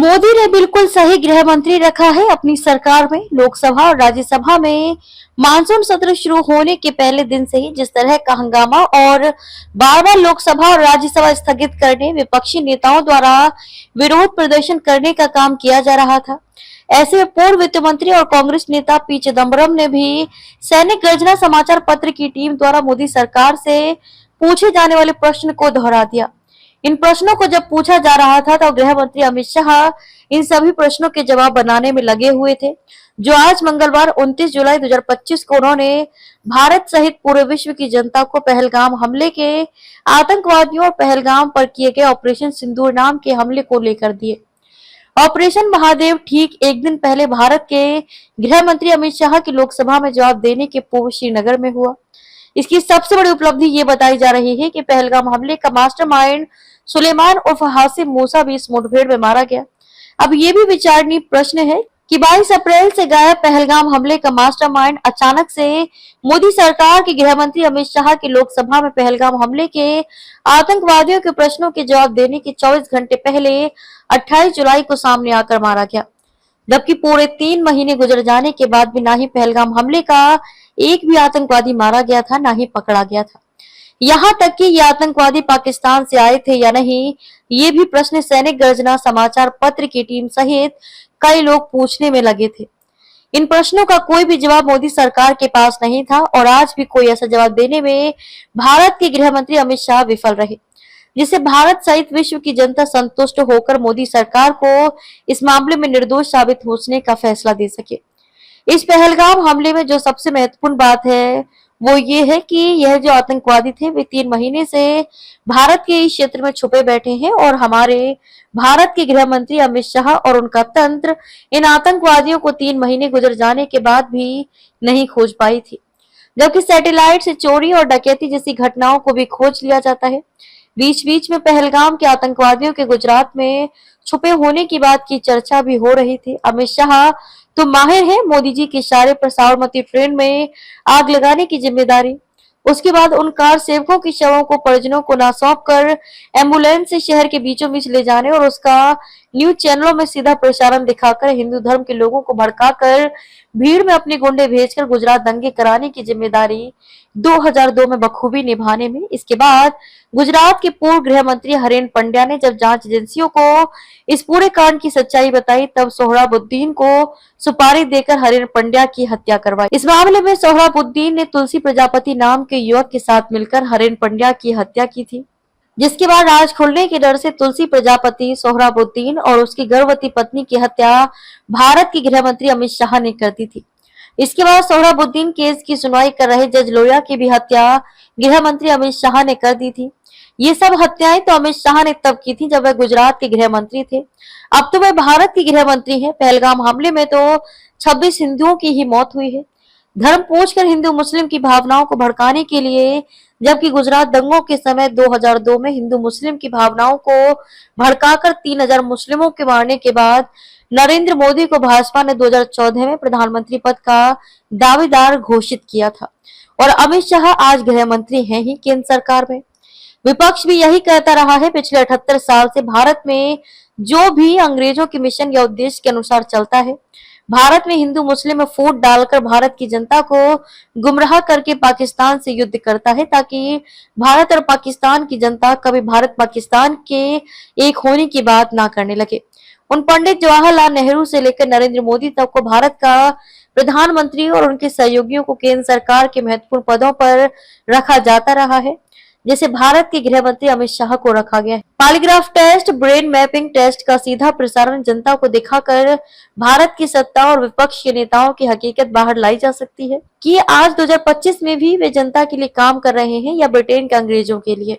मोदी ने बिल्कुल सही गृह मंत्री रखा है अपनी सरकार में। लोकसभा और राज्यसभा में मानसून सत्र शुरू होने के पहले दिन से ही जिस तरह का हंगामा और बार बार लोकसभा और राज्यसभा स्थगित करने, विपक्षी नेताओं द्वारा विरोध प्रदर्शन करने का काम किया जा रहा था, ऐसे में पूर्व वित्त मंत्री और कांग्रेस नेता पी चिदम्बरम ने भी सैनिक गर्जना समाचार पत्र की टीम द्वारा मोदी सरकार से पूछे जाने वाले प्रश्न को दोहरा दिया। इन प्रश्नों को जब पूछा जा रहा था तो गृह मंत्री अमित शाह इन सभी प्रश्नों के जवाब बनाने में लगे हुए थे, जो आज मंगलवार 29 जुलाई 2025 को उन्होंने भारत सहित पूरे विश्व की जनता को पहलगाम हमले के आतंकवादियों और पहलगाम पर किए गए ऑपरेशन सिंदूर नाम के हमले को लेकर दिए। ऑपरेशन महादेव ठीक एक दिन पहले भारत के गृह मंत्री अमित शाह की लोकसभा में जवाब देने के पूर्व श्रीनगर में हुआ। इसकी सबसे बड़ी उपलब्धि ये बताई जा रही है कि पहलगाम हमले का मास्टरमाइंड सुलेमान उर्फ हासिम मूसा भी इस मुठभेड़ में मारा गया। अब ये भी विचारणीय प्रश्न है कि 22 अप्रैल से गायब पहलगाम हमले का मास्टरमाइंड अचानक से मोदी सरकार के गृह मंत्री अमित शाह की लोकसभा में पहलगाम हमले के आतंकवादियों के प्रश्नों के जवाब देने के 24 घंटे पहले 28 जुलाई को सामने आकर मारा गया, जबकि पूरे 3 महीने गुजर जाने के बाद भी ना ही पहलगाम हमले का एक भी आतंकवादी मारा गया था, ना ही पकड़ा गया था। यहाँ तक कि ये आतंकवादी पाकिस्तान से आए थे या नहीं, ये भी प्रश्न सैनिक गर्जना समाचार पत्र की टीम सहित कई लोग पूछने में लगे थे। इन प्रश्नों का कोई भी जवाब मोदी सरकार के पास नहीं था और आज भी कोई ऐसा जवाब देने में भारत के गृह मंत्री अमित शाह विफल रहे, जिससे भारत सहित विश्व की जनता संतुष्ट होकर मोदी सरकार को इस मामले में निर्दोष साबित होने का फैसला दे सके। इस पहलगाम हमले में जो सबसे महत्वपूर्ण बात है वो ये है कि यह जो आतंकवादी थे वे 3 महीने से भारत के इस क्षेत्र में छुपे बैठे हैं और हमारे भारत के गृह मंत्री अमित शाह और उनका तंत्र इन आतंकवादियों को 3 महीने गुजर जाने के बाद भी नहीं खोज पाई थी, जबकि सैटेलाइट से चोरी और डकैती जैसी घटनाओं को भी खोज लिया जाता है। बीच बीच में पहलगाम के आतंकवादियों के गुजरात में छुपे होने की बात की चर्चा भी हो रही थी। अमित शाह तो माहिर है मोदी जी के इशारे पर साबरमती ट्रेन में आग लगाने की जिम्मेदारी, उसके बाद उन कार सेवकों की शवों को परिजनों को ना सौंप कर एम्बुलेंस से शहर के बीचों बीच ले जाने और उसका न्यूज चैनलों में सीधा प्रसारण दिखाकर हिंदू धर्म के लोगों को भड़काकर भीड़ में अपने गुंडे भेजकर गुजरात दंगे कराने की जिम्मेदारी 2002 में बखूबी निभाने में। इसके बाद गुजरात के पूर्व गृह मंत्री हरेन पंड्या ने जब जांच एजेंसियों को इस पूरे कांड की सच्चाई बताई, तब सोहराबुद्दीन को सुपारी देकर हरेन पंड्या की हत्या करवाई। इस मामले में सोहराबुद्दीन ने तुलसी प्रजापति नाम के युवक के साथ मिलकर हरेन पंड्या की हत्या की थी, जिसके बाद राज खुलने के डर से तुलसी प्रजापति, सोहराबुद्दीन और उसकी गर्भवती पत्नी की हत्या भारत के गृह मंत्री अमित शाह ने कर दी थी। इसके बाद सोहराबुद्दीन केस की सुनवाई कर रहे जज लोया की भी हत्या गृह मंत्री अमित शाह ने कर दी थी। ये सब हत्याएं तो अमित शाह ने तब की थी जब वह गुजरात के गृह मंत्री थे, अब तो वह भारत के गृह मंत्री हैं। पहलगाम हमले में तो 26 हिंदुओं की ही मौत हुई है, धर्म पूछकर हिंदू मुस्लिम की भावनाओं को भड़काने के लिए, जबकि गुजरात दंगों के समय 2002 में हिंदू मुस्लिम की भावनाओं को भड़काकर 3000 मुस्लिमों के मारने के बाद नरेंद्र मोदी को भाजपा ने 2014 में प्रधानमंत्री पद का दावेदार घोषित किया था और अमित शाह आज गृह मंत्री हैं ही केंद्र सरकार में। विपक्ष भी यही कहता रहा है पिछले 78 साल से भारत में जो भी अंग्रेजों के मिशन या उद्देश्य के अनुसार चलता है, भारत में हिंदू मुस्लिम में फूट डालकर भारत की जनता को गुमराह करके पाकिस्तान से युद्ध करता है, ताकि भारत और पाकिस्तान की जनता कभी भारत पाकिस्तान के एक होने की बात ना करने लगे। उन पंडित जवाहरलाल नेहरू से लेकर नरेंद्र मोदी तक को भारत का प्रधानमंत्री और उनके सहयोगियों को केंद्र सरकार के महत्वपूर्ण पदों पर रखा जाता रहा है, जैसे भारत के गृह मंत्री अमित शाह को रखा गया है। Polygraph test, brain mapping test का सीधा प्रसारण जनता को दिखाकर भारत की सत्ता और विपक्ष के नेताओं की हकीकत बाहर लाई जा सकती है कि आज 2025 में भी वे जनता के लिए काम कर रहे हैं या ब्रिटेन के अंग्रेजों के लिए,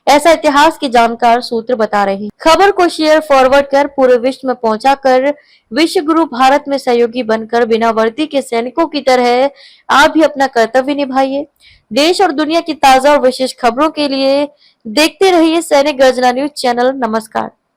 ऐसा इतिहास के जानकार सूत्र बता रहे हैं। खबर को शेयर फॉरवर्ड कर पूरे विश्व में पहुंचाकर विश्व गुरु भारत में सहयोगी बनकर बिना वर्दी के सैनिकों की तरह आप भी अपना कर्तव्य निभाइए। देश और दुनिया की ताजा और विशेष खबरों के लिए देखते रहिए सैनिक गर्जना न्यूज चैनल। नमस्कार।